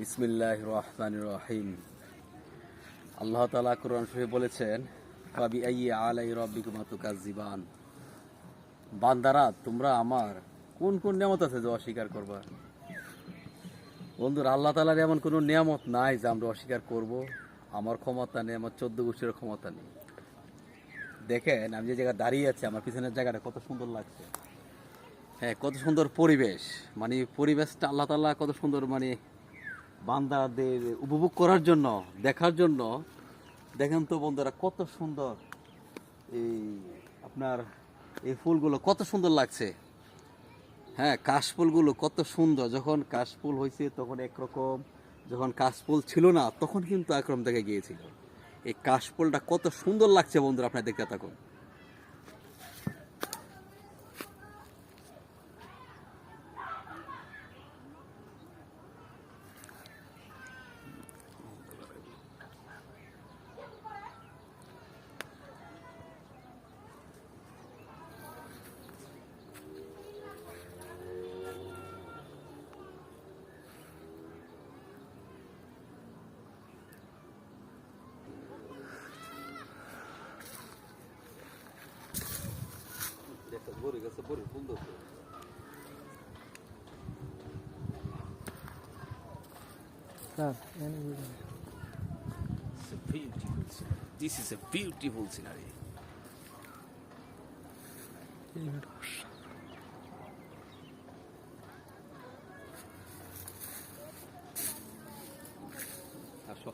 বিসমিল্লাহির রহমানির রহিম। আল্লাহ তাআলা কোরআন শরীফে বলেছেন, ফাবিআইয়ি আলাই রাব্বিকুমা তুকাজ্জিবান। বান্দারা, তোমরা আমার কোন কোন নিয়ামত আছে যে অস্বীকার করবা? বন্ধুরা, আল্লাহ তাআলার এমন কোনো নিয়ামত নাই যে আমরা অস্বীকার করব। আমার ক্ষমতা নেই, আমার 14 গোষ্ঠীর ক্ষমতা নেই। দেখেন, আমি যে জায়গায় দাঁড়িয়ে আছি, আমার পিছনের জায়গাটা কত সুন্দর লাগছে। হ্যাঁ, কত সুন্দর পরিবেশ। মানে পরিবেশটা আল্লাহ তাআলা কত সুন্দর, মানে বান্দাদের উপভোগ করার জন্য, দেখার জন্য। দেখেন তো বন্ধুরা, কত সুন্দর এই আপনার এই ফুলগুলো কত সুন্দর লাগছে। হ্যাঁ, কাশফুলগুলো কত সুন্দর। যখন কাশফুল হয়েছে তখন একরকম, যখন কাশফুল ছিল না তখন কিন্তু একরকম দেখা গিয়েছিল। এই কাশফুলটা কত সুন্দর লাগছে বন্ধুরা, আপনারা দেখতে থাকুন। This is a beautiful scenery. আসো।